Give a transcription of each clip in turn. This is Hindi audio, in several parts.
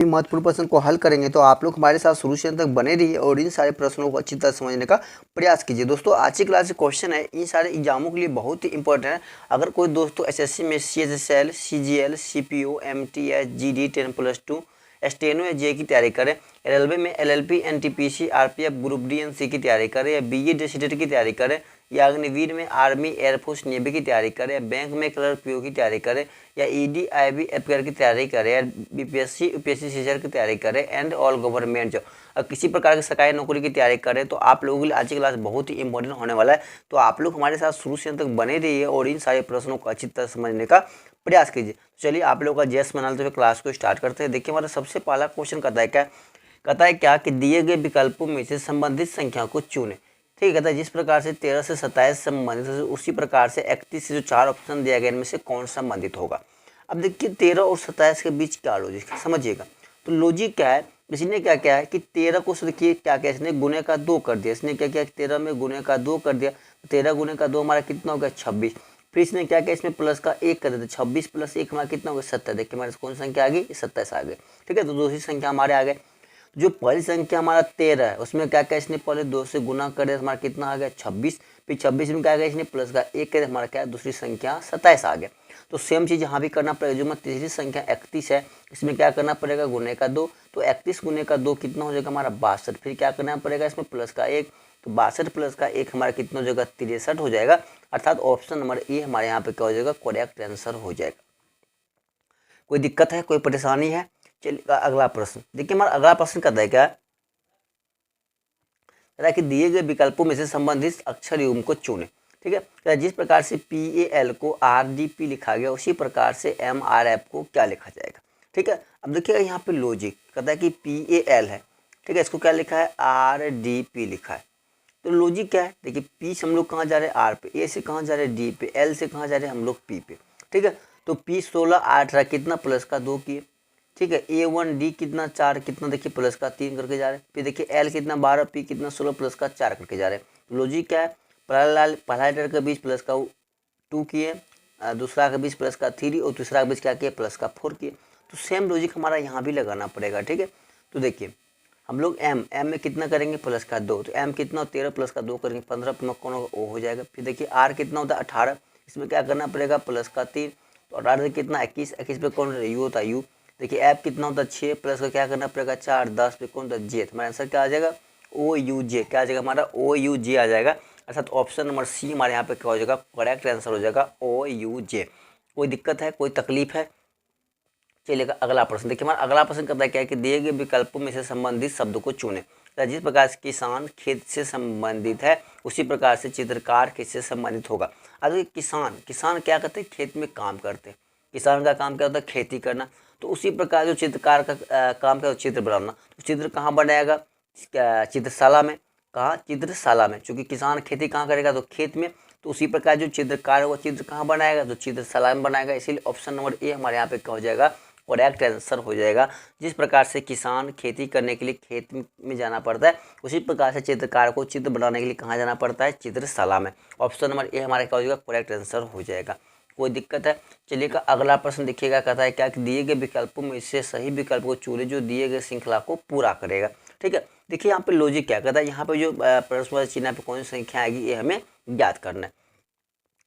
महत्वपूर्ण प्रश्न को हल करेंगे, तो आप लोग हमारे साथ शुरू से अंत तक बने रहिए और इन सारे प्रश्नों को अच्छी तरह समझने का प्रयास कीजिए। दोस्तों आज की क्लास के क्वेश्चन है, इन सारे एग्जामों के लिए बहुत ही इंपॉर्टेंट है। अगर कोई दोस्तों एसएससी में CHSL, CGL, CPO, MTS, GD 10+2, steno या जे की तैयारी करें, रेलवे में LLP, NTPC, RPF, group D and C की तैयारी करें, या BE डेसिडेंट की तैयारी करें, या अग्निवीर में आर्मी, एयरफोर्स, नेवी की तैयारी करें, या बैंक में क्लर्क PO की तैयारी करें, या ED, IB, FPR की तैयारी करें, या BPSC, UPSC सीजर की तैयारी करें, एंड ऑल गवर्नमेंट जॉब, और किसी प्रकार की सरकारी नौकरी की तैयारी करें, तो आप लोगों के लिए आज की क्लास बहुत ही इंपॉर्टेंट होने वाला है। तो आप लोग हमारे साथ शुरू से अंत तक बने रहिए और इन सारे प्रश्नों को अच्छी तरह समझने का प्रयास कीजिए। चलिए आप लोगों का जैस मनाते हुए क्लास को स्टार्ट करते हैं। देखिए हमारा सबसे पहला क्वेश्चन कहता है क्या कि दिए गए विकल्पों में से संबंधित संख्या को चुने। ठीक है, कहता है जिस प्रकार से 13 से 27 संबंधित है, उसी प्रकार से 31 से जो 4 ऑप्शन दिया गया इनमें से कौन संबंधित होगा। अब देखिए 13 और 27 के बीच क्या लॉजिक है, समझिएगा। तो लॉजिक क्या है, इसने क्या किया है कि 13 को देखिए क्या किया, इसने गुने का 2 कर दिया। इसने क्या किया, 13 में गुने का 2 कर दिया, 13 गुने का 2 हमारा कितना हो गया 26। फिर इसने क्या किया, इसमें प्लस का 1 कर दिया, 26 + 1 हमारा कितना हो गया 27। देखिए हमारे कौन सी संख्या आ गई, 27 आ गए। ठीक है, तो दूसरी संख्या हमारे आ गए। जो पहली संख्या हमारा 13 है, उसमें क्या क्या इसने पहले 2 से गुना कर दिया, हमारा कितना आ गया 26। फिर 26 में क्या गया, इसने प्लस का 1 कर दिया, हमारा क्या दूसरी संख्या 27 आ गया। तो सेम चीज़ यहाँ भी करना पड़ेगा। जो हमारी तीसरी संख्या 31 है, इसमें क्या करना पड़ेगा, गुने का 2। तो 31 गुने का 2 कितना हो जाएगा हमारा 62। फिर क्या करना पड़ेगा, इसमें प्लस का 1। तो 62 प्लस का 1 हमारा कितना हो जाएगा 63 हो जाएगा। अर्थात ऑप्शन नंबर ए हमारे यहाँ पे क्या हो जाएगा, करेक्ट आंसर हो जाएगा। कोई दिक्कत है, कोई परेशानी है? चलिए अगला प्रश्न देखिए, हमारा अगला प्रश्न कहता है क्या, कि दिए गए विकल्पों में से संबंधित अक्षर युग्म को चुने। ठीक है, जिस प्रकार से PAL को RDP लिखा गया, उसी प्रकार से MRF को क्या लिखा जाएगा। ठीक है, अब देखिएगा यहाँ पे लॉजिक कहता है कि PAL है, ठीक है, इसको क्या लिखा है RDP लिखा है। तो लॉजिक क्या है, देखिए P से हम लोग कहाँ जा रहे हैं R पे, A से कहाँ जा रहे हैं D पे, L से कहाँ जा रहे हैं हम लोग P पे। ठीक है, तो P 16 18 कितना प्लस का 2 किए। ठीक है, A1D कितना 4 कितना, देखिए प्लस का 3 करके जा रहे हैं। फिर देखिए L कितना 12, P कितना 16 प्लस का 4 करके जा रहे हैं। लॉजिक क्या है, पहला लेटर के बीच प्लस का 2 किए, दूसरा के बीच प्लस का 3 और तीसरा के बीच क्या किए प्लस का 4 किए। तो सेम लॉजिक हमारा यहाँ भी लगाना पड़ेगा। ठीक है, तो देखिए हम लोग M में कितना करेंगे प्लस का 2, तो M कितना 13 प्लस का 2 करेंगे 15, कौन होगा O हो जाएगा। फिर देखिए R कितना होता है 18, इसमें क्या करना पड़ेगा प्लस का 3, तो 18 से कितना 21, 21 पे कौन U होता है U। देखिए ऐप कितना होता है 6 प्लस का क्या करना पड़ेगा 4, 10 पे कौन होता है J। हमारा आंसर क्या आ जाएगा OUJ, क्या आ जाएगा हमारा OUJ आ जाएगा। अर्थात ऑप्शन नंबर C हमारे यहाँ पे क्या हो जाएगा, करेक्ट आंसर हो जाएगा OUJ। कोई दिक्कत है, कोई तकलीफ है? चलिएगा अगला प्रश्न देखिए, हमारा अगला प्रश्न कहता है क्या है कि दिए गए विकल्पों में से संबंधित शब्द को चुने। जिस प्रकार से किसान खेत से संबंधित है, उसी प्रकार से चित्रकार किससे संबंधित होगा। अब किसान क्या करते हैं, खेत में काम करते हैं। किसान का काम क्या होता है, खेती करना। तो उसी प्रकार जो चित्रकार का काम क्या होता है, चित्र बनाना। तो चित्र कहाँ बनाएगा, चित्रशाला में। कहाँ, चित्रशाला में। चूंकि किसान खेती कहाँ करेगा, तो खेत में। तो उसी प्रकार जो चित्रकार होगा चित्र कहाँ बनाएगा, तो चित्रशाला में बनाएगा। इसीलिए ऑप्शन नंबर ए हमारे यहाँ पे क्या हो जाएगा, करेक्ट आंसर हो जाएगा। जिस प्रकार से किसान खेती करने के लिए खेत में जाना पड़ता है, उसी प्रकार से चित्रकार को चित्र बनाने के लिए कहाँ जाना पड़ता है, चित्रशाला में। ऑप्शन नंबर ए हमारे क्या हो जाएगा, करेक्ट आंसर हो जाएगा। कोई दिक्कत है? चलिएगा अगला प्रश्न देखिएगा, कहता है क्या कि दिए गए विकल्पों में से सही विकल्प को चुने जो दिए गए श्रृंखला को पूरा करेगा। ठीक है, देखिए यहाँ पे लॉजिक क्या कहता है, यहाँ पे जो प्रश्न चिन्ह पे कौन सी संख्या आएगी ये हमें ज्ञात करना है।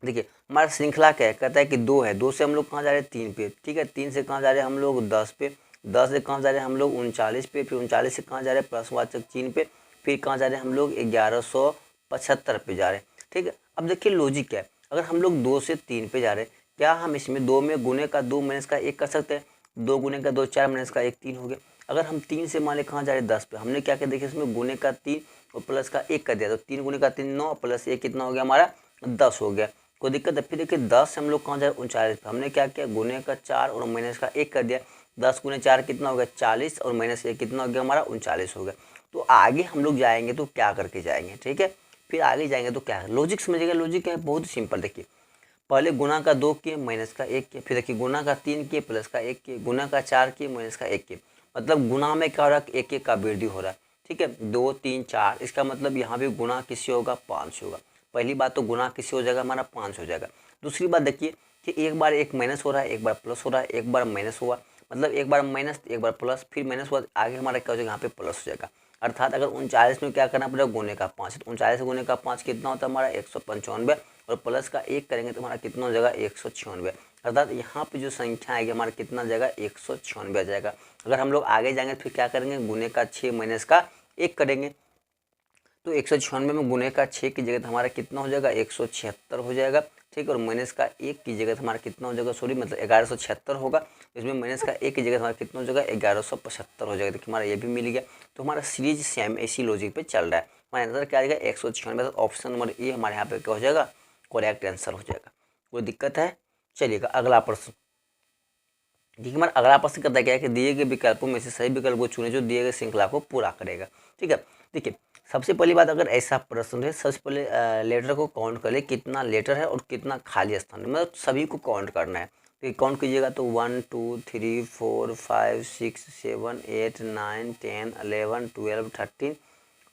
देखिए हमारा श्रृंखला क्या है, कहता है कि 2 है, 2 से हम लोग कहाँ जा रहे हैं 3 पे। ठीक है, 3 से कहाँ जा रहे हैं हम लोग 10 पे, 10 से कहाँ जा रहे हैं हम लोग 39 पे, फिर 39 से कहाँ जा रहे हैं प्रश्नवाचक चिन्ह पे, फिर कहाँ जा रहे हैं हम लोग 1175 पे जा रहे हैं। ठीक है, अब देखिए लॉजिक क्या है, अगर हम लोग 2 से 3 पे जा रहे हैं, क्या हम इसमें 2 में गुने का 2 माइनस का 1 कर सकते हैं। 2 गुने का 2 4 माइनस का 1 3 हो गया। अगर हम 3 से मान लें कहाँ जा रहे हैं 10 पे, हमने क्या किया देखिए इसमें गुने का 3 और प्लस का 1 कर दिया, तो 3 गुने का 3 9 प्लस 1 कितना हो गया हमारा 10 हो गया। कोई दिक्कत है? फिर देखिए 10 से हम लोग कहाँ जा रहे हैं 39 पे, हमने क्या किया गुने का 4 और माइनस का 1 कर दिया। 10 गुने 4 कितना हो गया 40 और माइनस 1 कितना हो गया हमारा 39 हो गया। तो आगे हम लोग जाएंगे तो क्या करके जाएंगे, ठीक है, फिर आगे जाएंगे तो क्या लॉजिक समझिएगा। लॉजिक क्या है, बहुत सिंपल। देखिए पहले गुना का 2 किए माइनस का 1 किए, फिर देखिए गुना का 3 किए प्लस का 1 किए, गुना का 4 किए माइनस का 1 किए। मतलब गुना में क्या हो रहा है, 1 1 का वृद्धि हो रहा है। ठीक है, 2 3 4, इसका मतलब यहाँ भी गुना किससे होगा 5 से होगा। पहली बात तो गुना किससे हो जाएगा हमारा 5 हो जाएगा। दूसरी बात देखिए कि एक बार 1 माइनस हो रहा है, एक बार प्लस हो रहा है, एक बार माइनस हुआ, मतलब एक बार माइनस एक बार प्लस, फिर माइनस हुआ आगे हमारा क्या हो जाएगा, यहाँ पे प्लस हो जाएगा। अर्थात अगर 39 में क्या करना पड़ेगा, गुने का 5, तो 39 गुने का 5 कितना होता है हमारा 195, और प्लस का 1 करेंगे तो हमारा कितना हो जाएगा 196। अर्थात यहाँ पे जो संख्या आएगी हमारा कितना हो जाएगा 196 आ जाएगा। अगर हम लोग आगे जाएंगे फिर क्या करेंगे, गुने का 6 माइनस का 1 करेंगे, तो 196 में गुने का 6 की जगह तो हमारा कितना हो जाएगा 176 हो जाएगा, ठीक है। और माइनस का 1 की जगह हमारा कितना हो जाएगा, सॉरी मतलब 1176 होगा, इसमें माइनस का 1 की जगह हमारा कितना हो जाएगा 1175 हो जाएगा। देखिए हमारा ये भी मिल गया। तो हमारा सीरीज सेम इसी लॉजिक पे चल रहा है। हमारा आंसर क्या आएगा 196। ऑप्शन नंबर ए हमारे यहाँ पे क्या हो जाएगा, करेक्ट आंसर हो जाएगा। कोई दिक्कत है? चलिएगा अगला प्रश्न। देखिए हमारा अगला प्रश्न कहता है क्या है कि दिए गए विकल्पों में से सही विकल्प को चुने जो दिए गए श्रृंखला को पूरा करेगा, ठीक है। देखिए सबसे पहली बात, अगर ऐसा प्रश्न है सबसे पहले लेटर को काउंट कर ले, कितना लेटर है और कितना खाली स्थान है, मतलब सभी को काउंट करना है। तो काउंट कीजिएगा तो 1 2 3 4 5 6 7 8 9 10 11 12 13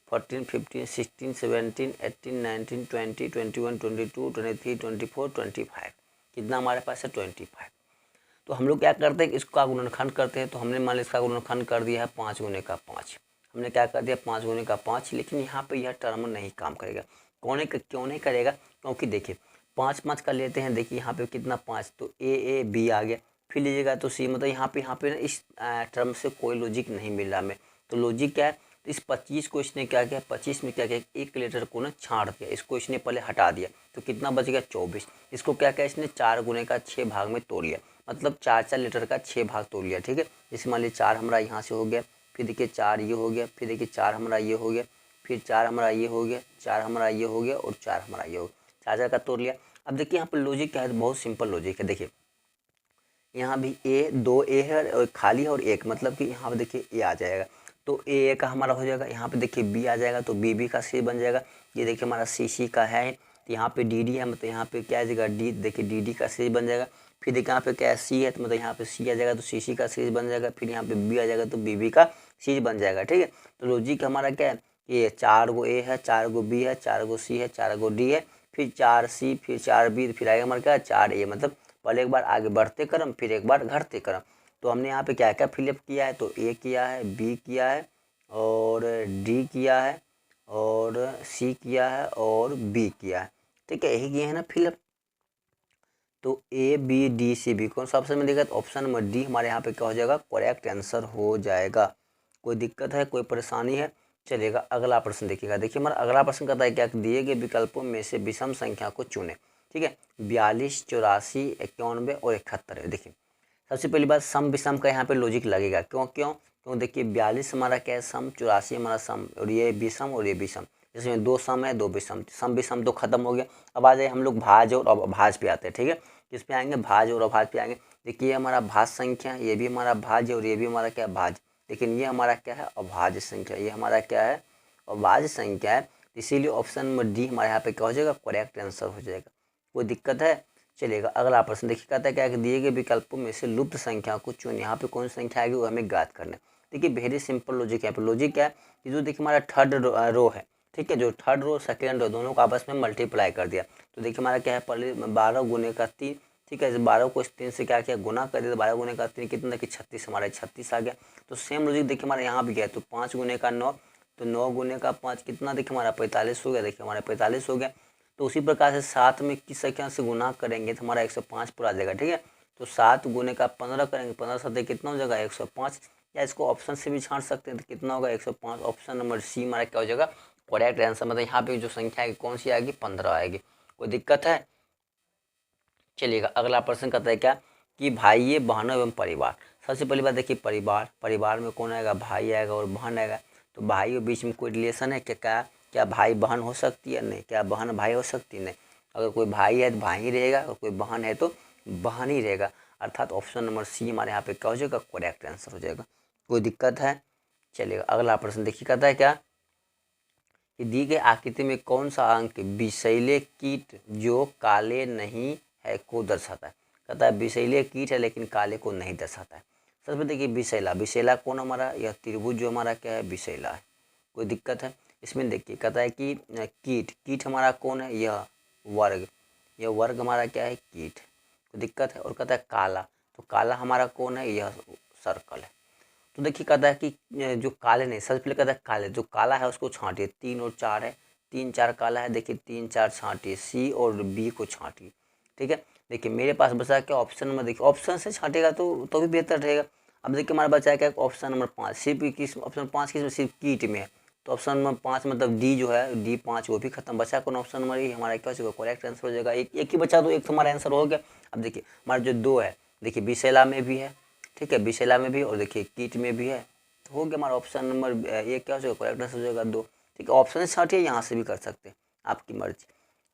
14 15 16 17 18 19 20 21 22 23 24 25, कितना हमारे पास है 25। तो हम लोग क्या करते हैं, इसका गुणनखंड करते हैं। तो हमने मान लिया इसका गुणनखंड कर दिया है 5 गुने का 5, हमने क्या कर दिया 5 गुने का 5, लेकिन यहाँ पे यह टर्म नहीं काम करेगा। क्यों नहीं करेगा, क्योंकि देखिए 5 5 का लेते हैं, देखिए यहाँ पे कितना 5, तो ए बी आ गया, फिर लीजिएगा तो सी, मतलब यहाँ पे ना इस टर्म से कोई लॉजिक नहीं मिल रहा हमें। तो लॉजिक क्या है, तो इस 25 को इसने क्या किया, 25 में क्या किया, एक लेटर को ना छाड़ दिया, इसको इसने पहले हटा दिया, तो कितना बच गया 24। इसको क्या किया इसने 4 गुने का 6 भाग में तोड़ लिया, मतलब 4 लीटर का 6 भाग तोड़ लिया, ठीक है। जैसे मान लीजिए 4 हमारा यहाँ से हो गया, फिर देखिए 4 ये हो गया, फिर देखिए 4 हमारा ये हो गया, फिर 4 हमारा ये हो गया, 4 हमारा ये हो गया, और 4 हमारा ये हो गया, 4 का तोड़ लिया। अब देखिए यहाँ पर लॉजिक क्या है, बहुत सिंपल लॉजिक है। देखिए यहाँ भी दो ए है और खाली है और एक, मतलब कि यहाँ पे देखिए ए आ जाएगा, तो ए का हमारा हो जाएगा। यहाँ पे देखिए बी आ जाएगा, तो बी का सी बन जाएगा। ये देखिए हमारा सी का है, तो यहाँ पे डी है, मतलब यहाँ पे क्या आ जाएगा डी, देखिए डी का सी बन जाएगा। फिर देखिए यहाँ पे क्या है सी है, तो मतलब यहाँ पे सी आ जाएगा, तो सी का सीरीज बन जाएगा। फिर यहाँ पे बी आ जाएगा, तो बी का सीरीज बन जाएगा, ठीक है। तो लॉजिक हमारा क्या है, ये 4 गो ए है, 4 गो बी है, 4 गो सी है, 4 गो डी है, फिर 4 सी, फिर 4 बी, फिर आएगा हमारा क्या 4 ए, मतलब पहले एक बार आगे बढ़ते क्रम, फिर एक बार घटते क्रम। तो हमने यहाँ पे क्या क्या फिलअप किया है, तो ए किया है, बी किया है, और डी किया है, और सी किया है, और बी किया है, ठीक है। यही किए हैं ना फिलअप। तो A B D C B कौन सा ऑप्शन में देगा, तो ऑप्शन नंबर डी हमारे यहाँ पे क्या हो जाएगा, करेक्ट आंसर हो जाएगा। कोई दिक्कत है, कोई परेशानी है? चलेगा अगला प्रश्न देखिएगा। देखिए हमारा अगला प्रश्न कहता है क्या, दिए गए विकल्पों में से विषम संख्या को चुने, ठीक है। 42 84 91 और 71 है। देखिए सबसे पहली बात, सम विषम का यहाँ पे लॉजिक लगेगा। क्यों देखिए 42 हमारा क्या है सम, 84 हमारा सम, और ये विषम और ये विषम, इसमें 2 सम है 2 विषम, सम विषम तो खत्म हो गया। अब आ जाए हम लोग भाज और अभाज पे आते हैं, ठीक है। किस पे आएंगे, भाज और अभाज पे आएंगे। देखिए ये हमारा भाज संख्या, ये भी हमारा भाज है, और ये भी हमारा क्या है भाज, लेकिन ये हमारा क्या है अभाज संख्या, ये हमारा क्या है अभाज संख्या है। इसीलिए ऑप्शन नंबर डी हमारे यहाँ पे क्या हो जाएगा, करेक्ट आंसर हो जाएगा। कोई दिक्कत है? चलेगा अगला प्रश्न देखिए, कहता है क्या है, दिए गए विकल्पों में से लुप्त संख्या को चुन। यहाँ पे कौन सी संख्या आएगी वो हमें ज्ञात करना है। देखिए वेरी सिंपल लॉजिक है। लॉजिक क्या है, ये जो देखिए हमारा थर्ड रो है, ठीक है, जो थर्ड रो सेकेंड रो दोनों को आपस में मल्टीप्लाई कर दिया। तो देखिए हमारा क्या है, पहले 12 गुने का 3, ठीक है, 12 को 3 से क्या किया गुना कर दिया, तो 12 गुने का 3 कितना, कि 36, हमारा 36 आ गया। तो सेम लॉजिक देखिए हमारे यहाँ भी गया, तो 5 गुने का 9, तो 9 गुने का 5 कितना, देखिए हमारा 45 हो गया, देखिए हमारा 45 हो गया। तो उसी प्रकार से 7 में किस संख्या से गुना करेंगे तो हमारा 105 पूरा आ जाएगा, ठीक है। तो 7 गुने का 15 करेंगे, 15 7 कितना हो जाएगा 105, या इसको ऑप्शन से भी छांट सकते हैं, तो कितना होगा 105। ऑप्शन नंबर सी हमारा क्या हो जाएगा करेक्ट आंसर, मतलब यहाँ पे जो संख्या आएगी कौन सी आएगी 15 आएगी। कोई दिक्कत है? चलिएगा अगला प्रश्न कहता है क्या, कि भाई बहनों एवं परिवार। सबसे पहली बात देखिए परिवार में कौन आएगा, भाई आएगा और बहन आएगा। तो भाई के बीच में कोई रिलेशन है क्या, क्या भाई बहन हो सकती है, नहीं। क्या बहन भाई हो सकती है, नहीं। अगर कोई भाई है तो भाई ही रहेगा, अगर कोई बहन है तो बहन ही रहेगा। अर्थात ऑप्शन नंबर सी हमारे यहाँ पे क्या हो जाएगा करेक्ट आंसर हो जाएगा। कोई दिक्कत है? चलिएगा अगला प्रश्न देखिए, कहता है क्या, कि दी गई आकृति में कौन सा अंक विषैले कीट जो काले नहीं है को दर्शाता है। कहता है विषैले कीट है लेकिन काले को नहीं दर्शाता है। सबसे पहले देखिए विषैला कौन हमारा, यह त्रिभुज जो हमारा क्या है विषैला है। कोई दिक्कत है? इसमें देखिए कहता है कि कीट हमारा कौन है, यह वर्ग हमारा क्या है कीट। कोई दिक्कत है? और कहता है काला, तो तो काला हमारा कौन है, यह सर्कल है। तो देखिए कहता है कि जो काले नहीं, सबसे पहले कहता है काले, जो काला है उसको छांटिए, 3 और 4 है, 3 4 काला है, देखिए 3 4 छांटिए, सी और बी को छांटिए। ठीक है, देखिए मेरे पास बचा क्या ऑप्शन नंबर, देखिए ऑप्शन से छांटेगा तो भी बेहतर रहेगा। अब देखिए हमारा बचा क्या ऑप्शन नंबर 5, सिर्फ किस ऑप्शन 5 किस में, सिर्फ कीट में है, तो ऑप्शन नंबर 5 मतलब डी जो है, डी 5 वो भी खत्म, बचा कौन, ऑप्शन नंबर ए हमारा क्या हो जाएगा, करेक्ट आंसर हो जाएगा। एक ही बचा तो एक हमारा आंसर हो गया। अब देखिए हमारा जो 2 है, देखिए बिसेला में भी है, ठीक है, बिसेला में भी, और देखिए कीट में भी है, तो हो गया हमारा ऑप्शन नंबर ये क्या हो जाएगा, करेक्ट आंसर हो जाएगा 2। ठीक है, ऑप्शन से छांटिए, यहाँ से भी कर सकते हैं, आपकी मर्जी।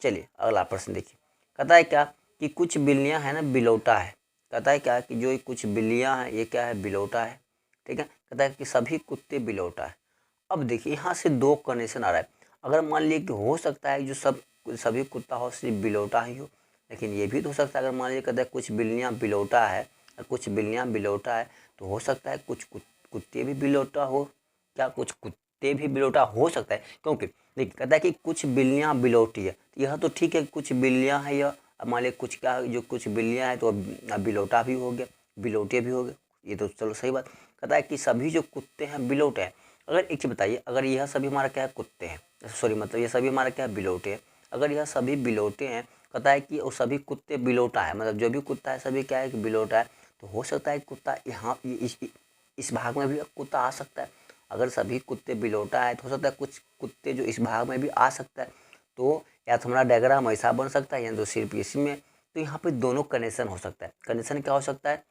चलिए अगला प्रश्न देखिए, कहता है क्या कि कुछ बिल्लियाँ हैं ना बिलौटा है, कहता है क्या कि जो कुछ बिल्लियाँ हैं ये क्या है, बिलौटा है। ठीक है, कहता है कि सभी कुत्ते बिलौटा है। अब देखिए यहाँ से 2 कंडीशन आ रहा है, अगर मान लीजिए कि हो सकता है जो सभी कुत्ता हो सिर्फ बिलौटा ही हो, लेकिन ये भी तो हो सकता है अगर मान लीजिए कहता है कुछ बिल्लियाँ बिलौटा है, कुछ बिल्लियाँ बिलौटा है, तो हो सकता है कुछ कुत्ते भी बिलौटा हो, क्या कुछ कुत्ते भी बिलौटा हो सकता है, क्योंकि देखिए कहता है कि कुछ बिल्लियाँ बिलौटी है, यह तो ठीक है, कुछ बिल्लियाँ हैं यह, अब मान लीजिए कुछ क्या जो कुछ बिल्लियाँ हैं तो अब बिलौटा भी हो गया, बिलौटे भी हो गए, ये तो चलो सही बात। कहता है कि सभी जो कुत्ते हैं बिलौटे हैं। अगर एक चीज़ बताइए, अगर यह सभी हमारा क्या है, कुत्ते हैं, सॉरी मतलब ये सभी हमारा क्या है, बिलौटे हैं, अगर यह सभी बिलौटे हैं, कहता है कि वो सभी कुत्ते बिलौटा है, मतलब जो भी कुत्ता है सभी क्या है कि बिलौटा है, तो हो सकता है कुत्ता यहाँ इस भाग में भी कुत्ता आ सकता है। अगर सभी कुत्ते बिलौटा है तो हो सकता है कुछ कुत्ते जो इस भाग में भी आ सकता है, तो या तो हमारा डायग्राम ऐसा बन सकता है या तो सिर्फ इसी में, तो यहाँ पे दोनों कंडीशन हो सकता है। कंडीशन क्या हो सकता है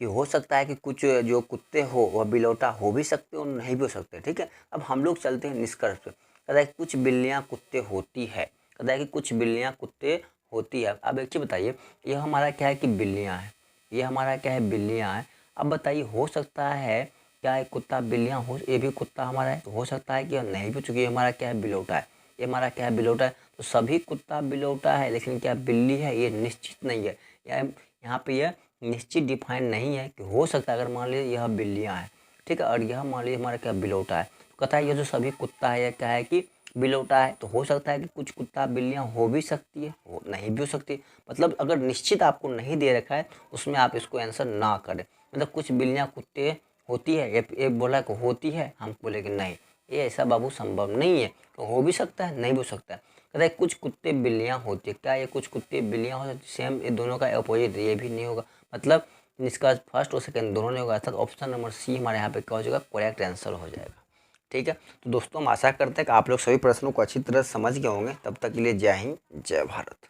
कि हो सकता है कि कुछ जो कुत्ते हो वह बिलौटा हो भी सकते और नहीं भी हो सकते। ठीक है, अब हम लोग चलते हैं निष्कर्ष पे। कहता है कि कुछ बिल्लियाँ कुत्ते होती है, कहता है कि कुछ बिल्लियाँ कुत्ते होती है। अब एक चीज़ बताइए, यह हमारा क्या है कि बिल्लियाँ हैं, ये हमारा क्या है, बिल्लियाँ हैं। अब बताइए हो सकता है क्या है कुत्ता बिल्लियाँ हो, ये भी कुत्ता हमारा है, तो हो सकता है कि यह नहीं भी, चूँकि हमारा क्या है, बिलौटा है, ये हमारा क्या है, बिलौटा है, तो सभी कुत्ता बिलौटा है, लेकिन क्या बिल्ली है ये निश्चित नहीं है, या यहाँ पे यह निश्चित डिफाइन नहीं है कि हो सकता है अगर मान लीजिए यह बिल्लियाँ हैं, ठीक है, और यह मान लीजिए हमारा क्या बिलौटा है, तो कहता है ये जो सभी कुत्ता है यह क्या है कि बिलौटा है, तो हो सकता है कि कुछ कुत्ता बिल्लियाँ हो भी सकती है, हो नहीं भी हो सकती। मतलब अगर निश्चित आपको नहीं दे रखा है उसमें आप इसको आंसर ना करें, मतलब कुछ बिल्लियाँ कुत्ते होती है, एक बोला कि होती है, हम बोले कि नहीं, ये ऐसा बाबू संभव नहीं है, तो हो भी सकता है नहीं भी हो सकता है। कहता है कुछ कुत्ते बिल्लियाँ होती है, क्या ये कुछ कुत्ते बिल्लियाँ हो सकती, सेम ये दोनों का अपोजिट, ये भी नहीं होगा, मतलब इसका फर्स्ट और सेकंड दोनों नहीं होगा, अर्थात ऑप्शन नंबर सी हमारे यहाँ पे क्या हो जाएगा, करेक्ट आंसर हो जाएगा। ठीक है, तो दोस्तों हम आशा करते हैं कि आप लोग सभी प्रश्नों को अच्छी तरह समझ गए होंगे। तब तक के लिए जय हिंद, जय भारत।